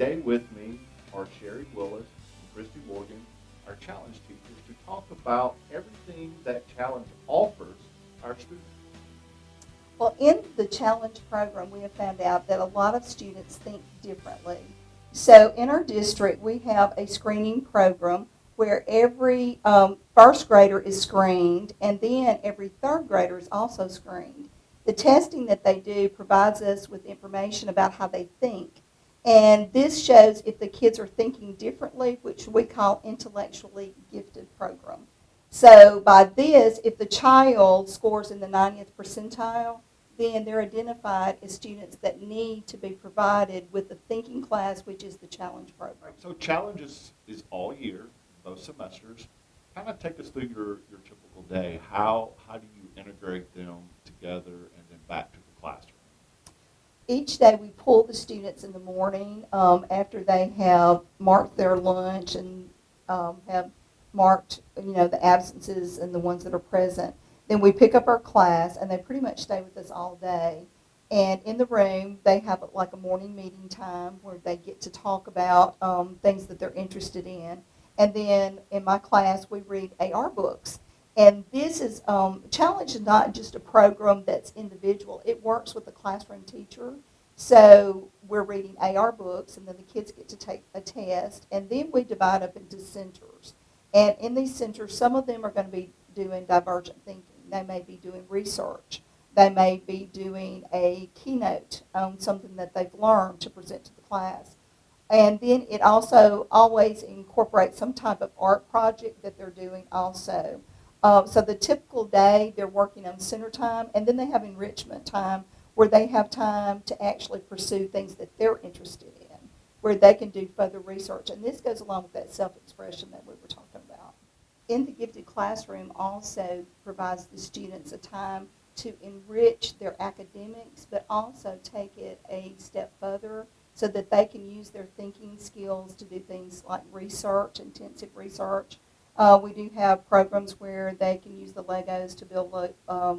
today with me are Sherry Willis and Christy Morgan, our challenge teachers, to talk about everything that challenge offers our students. Well, in the challenge program, we have found out that a lot of students think differently. So in our district, we have a screening program where every first grader is screened, and then every third grader is also screened. The testing that they do provides us with information about how they think. And this shows if the kids are thinking differently, which we call intellectually gifted program. So by this, if the child scores in the 90th percentile, then they're identified as students that need to be provided with the thinking class, which is the challenge program. So challenges is all year, both semesters. Kind of take us through your typical day. How do you integrate them together and then back to the classroom? Each day we pull the students in the morning after they have marked their lunch and have marked, the absences and the ones that are present. Then we pick up our class, and they pretty much stay with us all day. And in the room, they have like a morning meeting time where they get to talk about things that they're interested in. And then in my class, we read AR books. And this is, Challenge is not just a program that's individual. It works with the classroom teacher. So we're reading AR books, and then the kids get to take a test. And then we divide up into centers. And in these centers, some of them are going to be doing divergent thinking. They may be doing research. They may be doing a keynote on something that they've learned to present to the class. And then it also always incorporates some type of art project that they're doing also. So the typical day, they're working on center time, and then they have enrichment time where they have time to actually pursue things that they're interested in, where they can do further research. And this goes along with that self-expression that we were talking about. In the Gifted Classroom also provides the students a time to enrich their academics, but also take it a step further so that they can use their thinking skills to do things like research, intensive research. We do have programs where they can use the Legos to build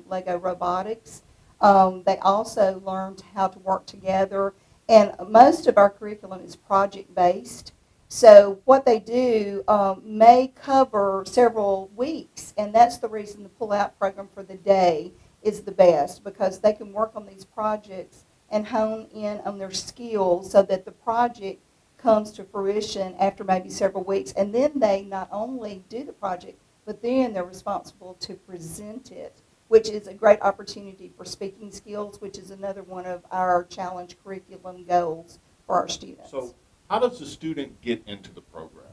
Lego robotics. They also learned how to work together, and most of our curriculum is project-based. So what they do may cover several weeks, and that's the reason the pull-out program for the day is the best, because they can work on these projects and hone in on their skills so that the project comes to fruition after maybe several weeks. And then they not only do the project, but then they're responsible to present it, which is a great opportunity for speaking skills, which is another one of our challenge curriculum goals for our students. So how does the student get into the program?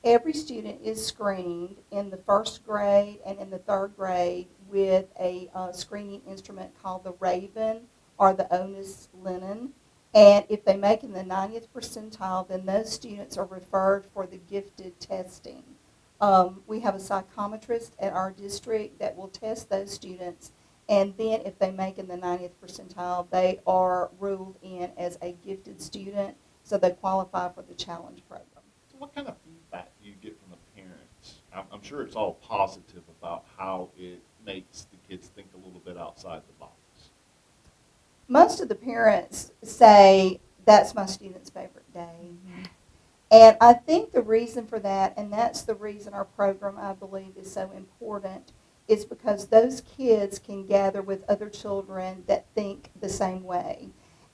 Every student is screened in the first grade and in the third grade with a screening instrument called the Raven or the Onus Linen. And if they make in the 90th percentile, then those students are referred for the gifted testing. We have a psychometrist at our district that will test those students, and then if they make in the 90th percentile, they are ruled in as a gifted student, so they qualify for the challenge program. So what kind of feedback do you get from the parents? I'm sure it's all positive about how it makes the kids think a little bit outside the box. Most of the parents say, that's my student's favorite day. Mm-hmm. And I think the reason for that, and that's the reason our program, I believe, is so important, is because those kids can gather with other children that think the same way.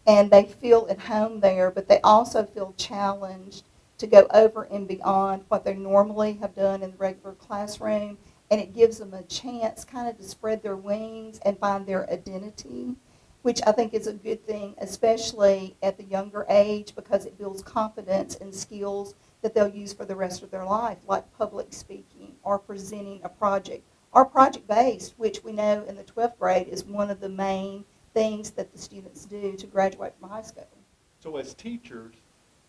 And they feel at home there, but they also feel challenged to go over and beyond what they normally have done in the regular classroom. And it gives them a chance kind of to spread their wings and find their identity, which I think is a good thing, especially at the younger age, because it builds confidence and skills that they'll use for the rest of their life, like public speaking or presenting a project, or project-based, which we know in the 12th grade is one of the main things that the students do to graduate from high school. So as teachers,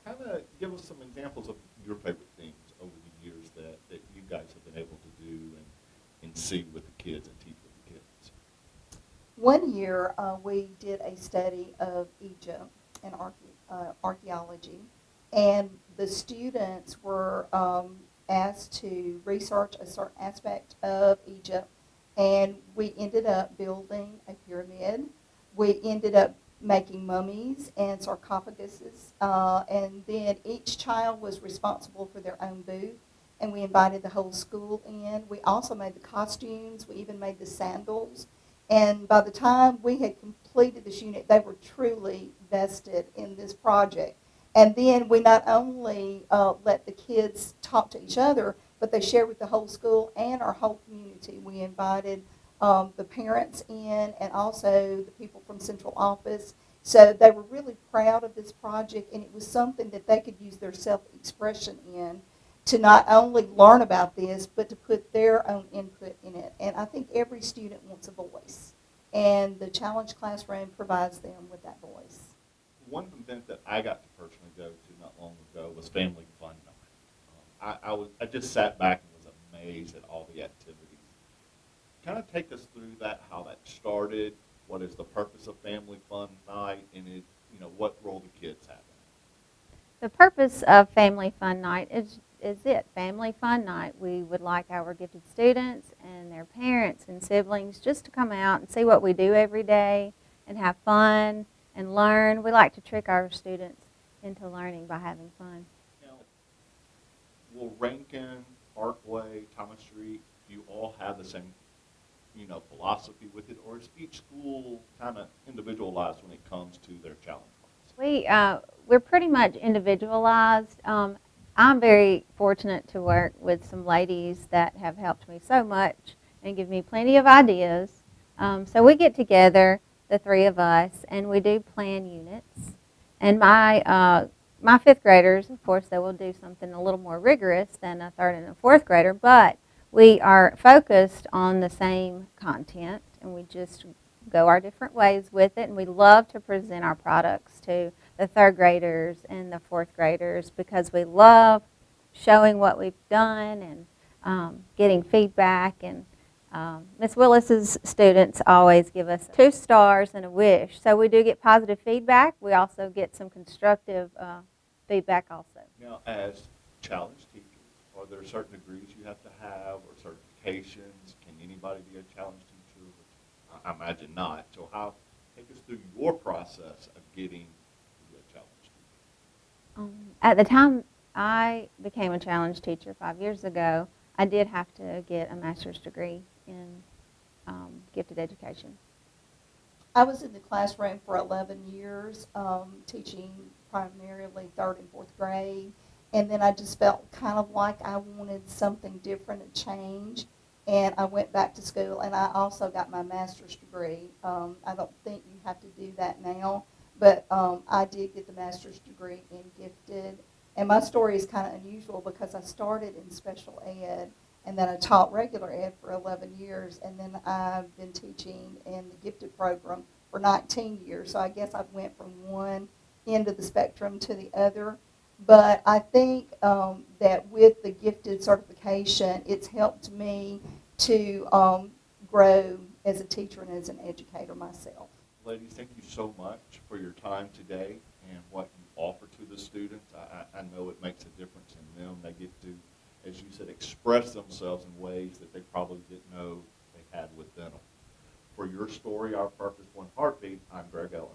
kind of give us some examples of your favorite things over the years that you guys have been able to do and see with the kids and teach with the kids. One year, we did a study of Egypt and archaeology, and the students were asked to research a certain aspect of Egypt, and we ended up building a pyramid. We ended up making mummies and sarcophaguses. And then each child was responsible for their own booth, and we invited the whole school in. We also made the costumes. We even made the sandals. And by the time we had completed this unit, they were truly vested in this project. And then we not only let the kids talk to each other, but they shared with the whole school and our whole community. We invited the parents in and also the people from central office. So they were really proud of this project, and it was something that they could use their self-expression in to not only learn about this, but to put their own input in it. And I think every student wants a voice, and the Challenge Classroom provides them with that voice. One event that I got to personally go to not long ago was Family Fun Night. I just sat back and was amazed at all the activities. Kind of take us through that, how that started, what is the purpose of Family Fun Night, and what role the kids have in it. The purpose of Family Fun Night is Family Fun Night. We would like our gifted students and their parents and siblings just to come out and see what we do every day and have fun and learn. We like to trick our students into learning by having fun. Now, will Rankin, Parkway, Thomas Street, do you all have the same philosophy with it, or is each school kind of individualized when it comes to their challenge class? We're pretty much individualized. I'm very fortunate to work with some ladies that have helped me so much and give me plenty of ideas. So we get together, the three of us, and we do plan units. And my fifth graders, of course, they will do something a little more rigorous than a third and a fourth grader, but we are focused on the same content, and we just go our different ways with it. And we love to present our products to the third graders and the fourth graders because we love showing what we've done and getting feedback. And Ms. Willis's students always give us 2 stars and a wish. So we do get positive feedback. We also get some constructive feedback also. Now, as challenge teachers, are there certain degrees you have to have or certifications? Can anybody be a challenge teacher? I imagine not. So take us through your process of getting to be a challenge teacher. At the time I became a challenge teacher 5 years ago, I did have to get a master's degree in gifted education. I was in the classroom for 11 years, teaching primarily 3rd and 4th grade. And then I just felt kind of like I wanted something different, a change. And I went back to school, and I also got my master's degree. I don't think you have to do that now, but I did get the master's degree in gifted. And my story is kind of unusual because I started in special ed, and then I taught regular ed for 11 years, and then I've been teaching in the gifted program for 19 years. So I guess I went from one end of the spectrum to the other. But I think that with the gifted certification, it's helped me to grow as a teacher and as an educator myself. Ladies, thank you so much for your time today and what you offer to the students. I know it makes a difference in them. They get to, as you said, express themselves in ways that they probably didn't know they had within them. For Your Story, Our Purpose, One Heartbeat, I'm Greg Ellis.